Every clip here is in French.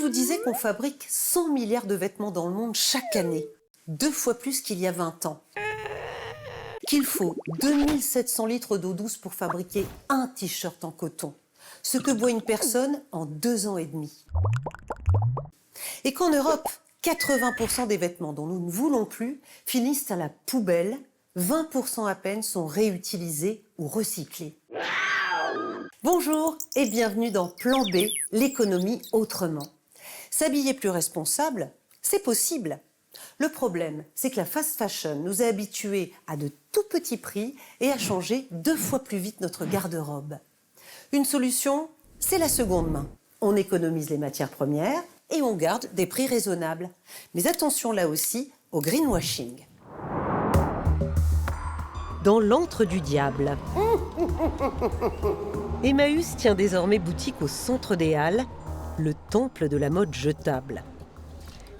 vous disais qu'on fabrique 100 milliards de vêtements dans le monde chaque année, 2 fois plus qu'il y a 20 ans, qu'il faut 2700 litres d'eau douce pour fabriquer un t-shirt en coton, ce que boit une personne en 2 ans et demi. Et qu'en Europe, 80% des vêtements dont nous ne voulons plus finissent à la poubelle, 20% à peine sont réutilisés ou recyclés. Bonjour et bienvenue dans Plan B, l'économie autrement. S'habiller plus responsable, c'est possible. Le problème, c'est que la fast fashion nous a habitués à de tout petits prix et à changer 2 fois plus vite notre garde-robe. Une solution, c'est la seconde main. On économise les matières premières et on garde des prix raisonnables. Mais attention là aussi au greenwashing. Dans l'antre du diable. Emmaüs tient désormais boutique au centre des Halles, le temple de la mode jetable.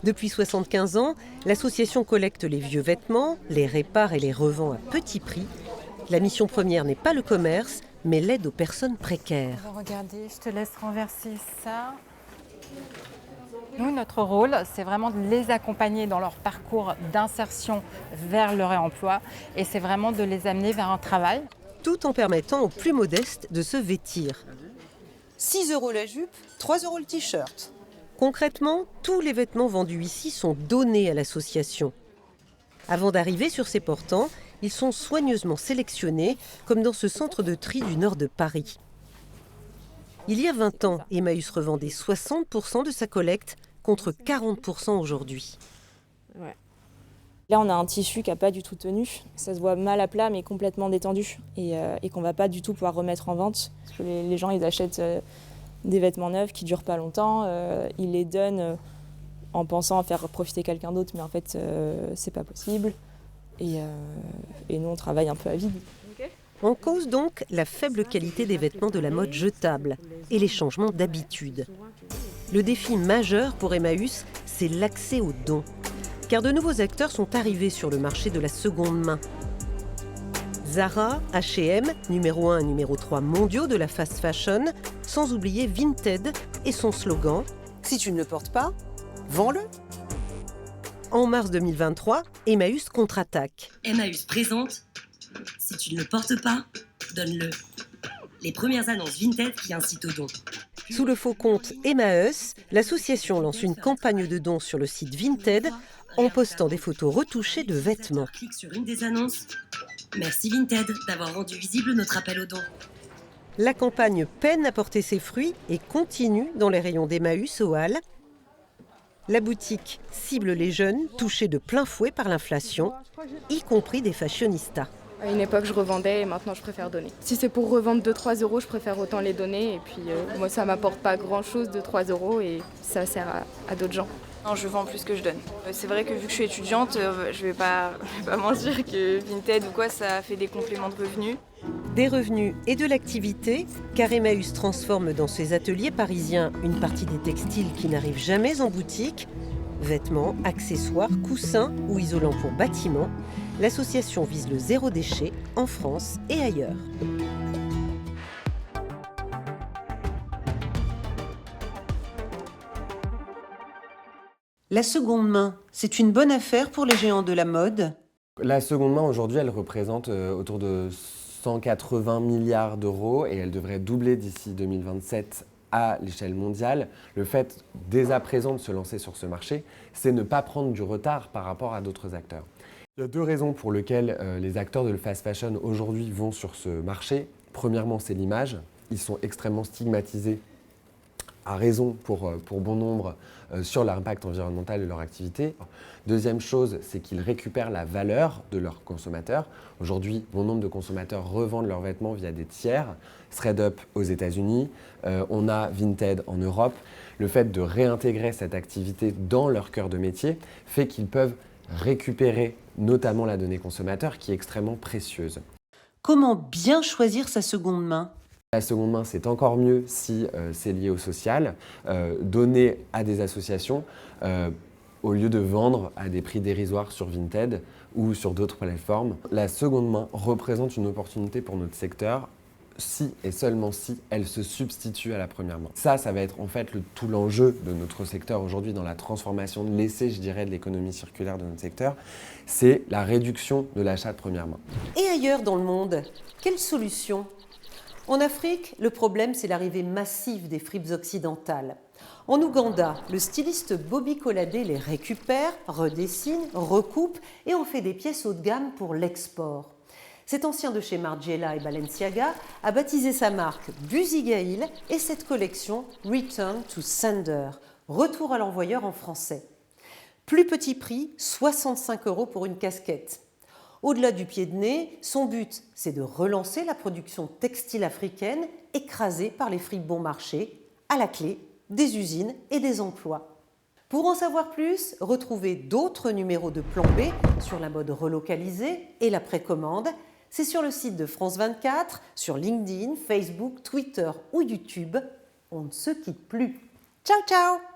Depuis 75 ans, l'association collecte les vieux vêtements, les répare et les revend à petit prix. La mission première n'est pas le commerce, mais l'aide aux personnes précaires. Regardez, je te laisse renverser ça. Nous, notre rôle, c'est vraiment de les accompagner dans leur parcours d'insertion vers le réemploi et c'est vraiment de les amener vers un travail. Tout en permettant aux plus modestes de se vêtir. 6 € la jupe, 3 € le t-shirt. Concrètement, tous les vêtements vendus ici sont donnés à l'association. Avant d'arriver sur ces portants, ils sont soigneusement sélectionnés, comme dans ce centre de tri du nord de Paris. Il y a 20 ans, Emmaüs revendait 60% de sa collecte contre 40% aujourd'hui. Ouais. Là, on a un tissu qui n'a pas du tout tenu. Ça se voit mal à plat, mais complètement détendu. Et qu'on ne va pas du tout pouvoir remettre en vente. Parce que les gens, ils achètent des vêtements neufs qui ne durent pas longtemps. Ils les donnent en pensant à faire profiter quelqu'un d'autre, mais en fait, ce n'est pas possible. Et nous, on travaille un peu à vide. En cause donc la faible qualité des vêtements de la mode jetable et les changements d'habitude. Le défi majeur pour Emmaüs, c'est l'accès aux dons. Car de nouveaux acteurs sont arrivés sur le marché de la seconde main. Zara, H&M, numéro 1 et numéro 3 mondiaux de la fast fashion, sans oublier Vinted et son slogan « Si tu ne le portes pas, vends-le ». En mars 2023, Emmaüs contre-attaque. Emmaüs présente « Si tu ne le portes pas, donne-le ». Les premières annonces Vinted qui incitent au don. Sous le faux compte Emmaüs, l'association lance une campagne de dons sur le site Vinted en postant des photos retouchées de vêtements. Clique sur une des annonces. Merci Vinted d'avoir rendu visible notre appel aux dons. La campagne peine à porter ses fruits et continue dans les rayons d'Emmaüs aux Halles. La boutique cible les jeunes touchés de plein fouet par l'inflation, y compris des fashionistas. À une époque, je revendais et maintenant, je préfère donner. Si c'est pour revendre 2-3 €, je préfère autant les donner. Et puis, moi, ça m'apporte pas grand-chose de 3 € et ça sert à d'autres gens. Non, je vends plus que je donne. C'est vrai que vu que je suis étudiante, je vais pas mentir que Vinted ou quoi, ça fait des compléments de revenus. Des revenus et de l'activité, car Emmaüs transforme dans ses ateliers parisiens une partie des textiles qui n'arrivent jamais en boutique. Vêtements, accessoires, coussins ou isolants pour bâtiments, l'association vise le zéro déchet en France et ailleurs. La seconde main, c'est une bonne affaire pour les géants de la mode. La seconde main, aujourd'hui, elle représente autour de 180 milliards d'euros et elle devrait doubler d'ici 2027 à l'échelle mondiale. Le fait, dès à présent, de se lancer sur ce marché, c'est ne pas prendre du retard par rapport à d'autres acteurs. Il y a 2 raisons pour lesquelles les acteurs de le fast fashion aujourd'hui vont sur ce marché. Premièrement, c'est l'image. Ils sont extrêmement stigmatisés à raison pour bon nombre sur l'impact environnemental de leur activité. Deuxième chose, c'est qu'ils récupèrent la valeur de leurs consommateurs. Aujourd'hui, bon nombre de consommateurs revendent leurs vêtements via des tiers, ThredUp aux États-Unis, on a Vinted en Europe. Le fait de réintégrer cette activité dans leur cœur de métier fait qu'ils peuvent récupérer notamment la donnée consommateur qui est extrêmement précieuse. Comment bien choisir sa seconde main ? La seconde main, c'est encore mieux si c'est lié au social. Donner à des associations au lieu de vendre à des prix dérisoires sur Vinted ou sur d'autres plateformes. La seconde main représente une opportunité pour notre secteur si et seulement si elle se substitue à la première main. Ça va être en fait tout l'enjeu de notre secteur aujourd'hui dans la transformation de l'essai, je dirais, de l'économie circulaire de notre secteur, c'est la réduction de l'achat de première main. Et ailleurs dans le monde, quelle solution ? En Afrique, le problème, c'est l'arrivée massive des fripes occidentales. En Ouganda, le styliste Bobby Colade les récupère, redessine, recoupe et en fait des pièces haut de gamme pour l'export. Cet ancien de chez Margiela et Balenciaga a baptisé sa marque Buzigail et cette collection Return to Sender, retour à l'envoyeur en français. Plus petit prix, 65 € pour une casquette. Au-delà du pied de nez, son but, c'est de relancer la production textile africaine écrasée par les fripes bon marché, à la clé des usines et des emplois. Pour en savoir plus, retrouvez d'autres numéros de Plan B sur la mode relocalisée et la précommande. C'est sur le site de France 24, sur LinkedIn, Facebook, Twitter ou YouTube. On ne se quitte plus. Ciao, ciao!